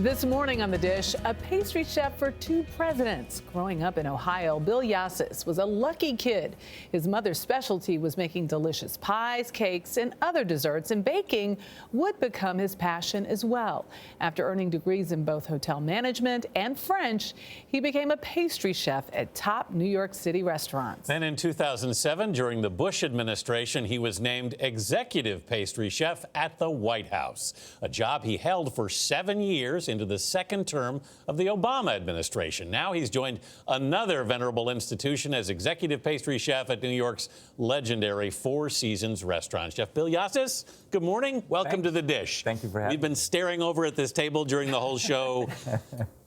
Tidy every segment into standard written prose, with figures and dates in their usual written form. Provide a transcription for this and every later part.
This morning on The Dish, a pastry chef for two presidents. Growing up in Ohio, Bill Yosses was a lucky kid. His mother's specialty was making delicious pies, cakes, and other desserts, and baking would become his passion as well. After earning degrees in both hotel management and French, he became a pastry chef at top New York City restaurants. Then in 2007, during the Bush administration, he was named executive pastry chef at the White House, a job he held for 7 years into the second term of the Obama administration. Now he's joined another venerable institution as executive pastry chef at New York's legendary Four Seasons restaurant. Chef Bill Yosses, good morning. Welcome to The Dish. Thank you for having me. We've been staring over at this table during the whole show,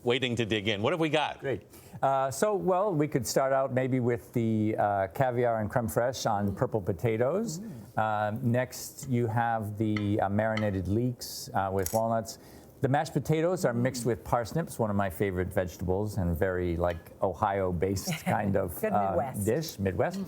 waiting to dig in. What have we got? Great. Well, we could start out maybe with the caviar and creme fraiche on purple potatoes. Next, you have the marinated leeks with walnuts. The mashed potatoes are mixed with parsnips, one of my favorite vegetables, and very Ohio-based kind of dish, Midwest.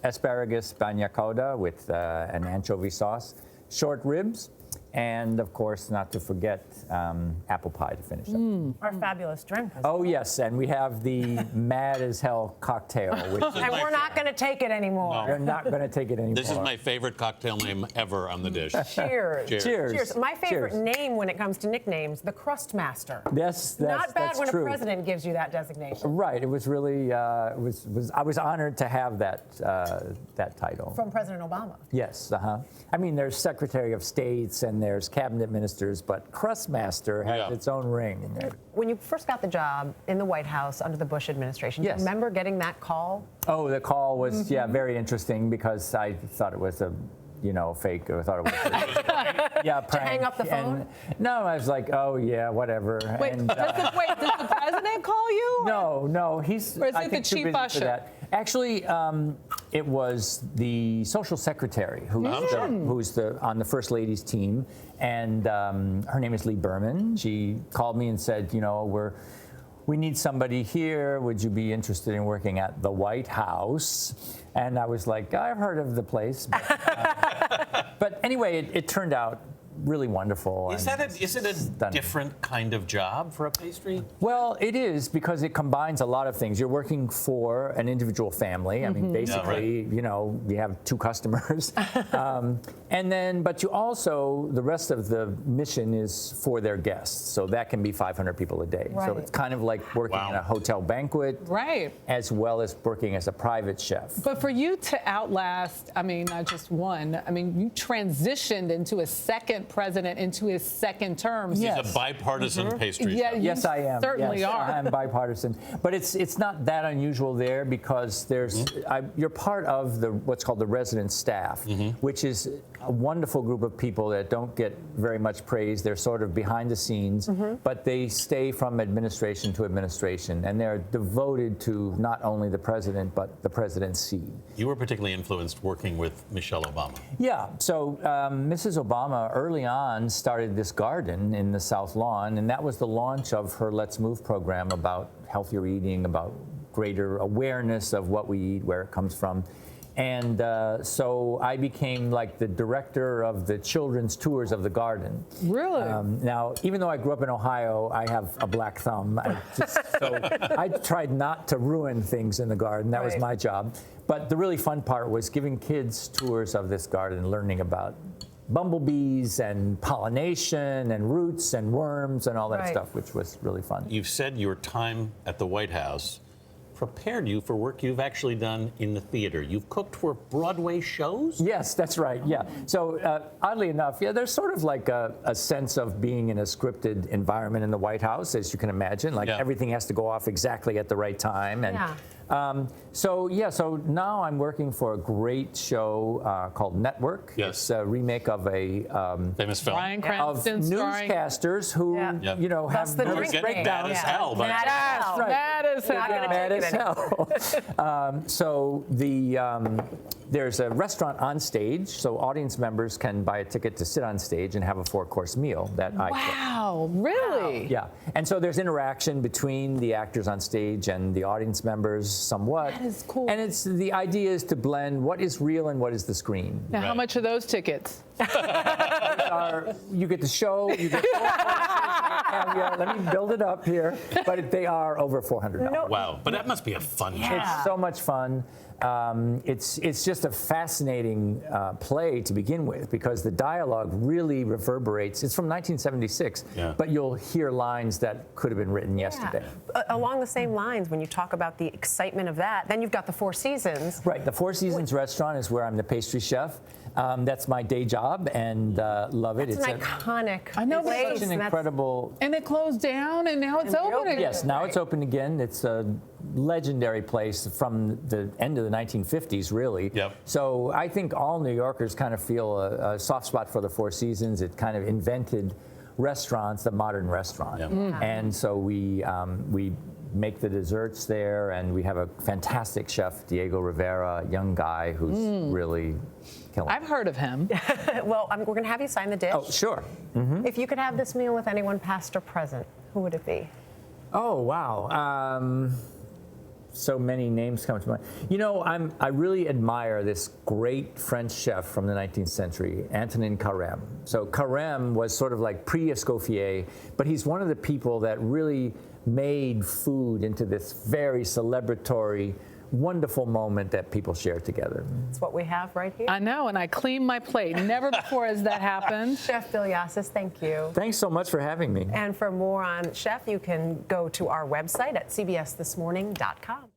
Asparagus bagna cauda with an anchovy sauce, short ribs, and of course, not to forget, apple pie to finish up. Our fabulous drink. Oh yes, and we have the mad as hell cocktail. Which And we're not going to take it anymore. No. We're not going to take it anymore. This is my favorite cocktail name ever on The Dish. Cheers. Cheers. Cheers. My favorite Cheers. name when it comes to nicknames, the Crust Master. Yes, Not bad that's when true. a president gives you that designation. Right. It was really. I was honored to have that title. From President Obama. Yes. I mean, there's Secretary of States and there's cabinet ministers, but Crust Master has its own ring. When you first got the job in the White House under the Bush administration, do you remember getting that call? Oh, the call was very interesting because I thought it was a fake. I thought it was prank. To hang up the phone? No, I was like, oh yeah, whatever. Wait, does the president call you? No, he's. Or is I it think the too chief busy for usher? that. Actually, it was the social secretary who's on the First Lady's team, and her name is Lee Berman. She called me and said, we need somebody here. Would you be interested in working at the White House? And I was like, I've heard of the place. But anyway, it turned out really wonderful. Is it a different kind of job for a pastry? Well, it is because it combines a lot of things. You're working for an individual family. I mean, basically, you have two customers. But you also, the rest of the mission is for their guests. So that can be 500 people a day. Right. So it's kind of like working in a hotel banquet. Right. As well as working as a private chef. But for you to outlast, not just one, you transitioned into a second president into his second term. He's a bipartisan pastry chef. Yes, I am. Certainly yes, are. I'm bipartisan, but it's not that unusual there because you're part of what's called the resident staff, which is a wonderful group of people that don't get very much praise. They're sort of behind the scenes, but they stay from administration to administration, and they're devoted to not only the president but the presidency. You were particularly influenced working with Michelle Obama. Yeah, so Mrs. Obama early on started this garden in the South Lawn, and that was the launch of her Let's Move program about healthier eating, about greater awareness of what we eat, where it comes from. And so I became like the director of the children's tours of the garden. Really? Now, even though I grew up in Ohio, I have a black thumb. So I tried not to ruin things in the garden. That was my job. But the really fun part was giving kids tours of this garden, learning about bumblebees and pollination and roots and worms and all that stuff, which was really fun. You've said your time at the White House prepared you for work you've actually done in the theater. You've cooked for Broadway shows? Yes, that's right, yeah. So oddly enough, there's sort of like a sense of being in a scripted environment in the White House, as you can imagine. Like everything has to go off exactly at the right time. And So now I'm working for a great show called Network. Yes. It's a remake of a famous film. Bryan of Cranston starring. newscasters who Yeah. you know That's have the They're drink getting name. mad as hell. But Mad as hell. Mad as hell. Not gonna mad take as it anymore. hell. So there's a restaurant on stage, so audience members can buy a ticket to sit on stage and have a 4-course meal that I cook. Wow, really? Yeah, and so there's interaction between the actors on stage and the audience members somewhat. That is cool. And the idea is to blend what is real and what is the screen. Now, how Right. much are those tickets? You get the show, you get 4 courses, caviar. Let me build it up here, but they are over $400. Wow, but that must be a fun show. It's so much fun. It's just a fascinating play to begin with because the dialogue really reverberates. It's from 1976, but you'll hear lines that could have been written yesterday. Along the same lines, when you talk about the excitement of that, then you've got the Four Seasons. Right, the Four Seasons restaurant is where I'm the pastry chef. That's my day job and love it. It's an iconic I know, but place. such an incredible. And it closed down, and now it's And open reopened. again. Yes, now it's open again. It's a legendary place from the end of the 1950s, really. Yep. So I think all New Yorkers kind of feel a soft spot for the Four Seasons. It kind of invented restaurants, the modern restaurant. Yep. And so we make the desserts there, and we have a fantastic chef, Diego Rivera, a young guy who's really killing it. I've heard of him. Well, we're going to have you sign the dish. Oh, sure. If you could have this meal with anyone, past or present, who would it be? Oh, wow. So many names come to mind. You know, I really admire this great French chef from the 19th century, Antonin Carême. So Carême was sort of like pre-Escoffier, but he's one of the people that really made food into this very celebratory, wonderful moment that people share together. It's what we have right here. I know, and I clean my plate. Never before has that happened. Chef Bill Yosses, thank you. Thanks so much for having me. And for more on Chef, you can go to our website at cbsthismorning.com.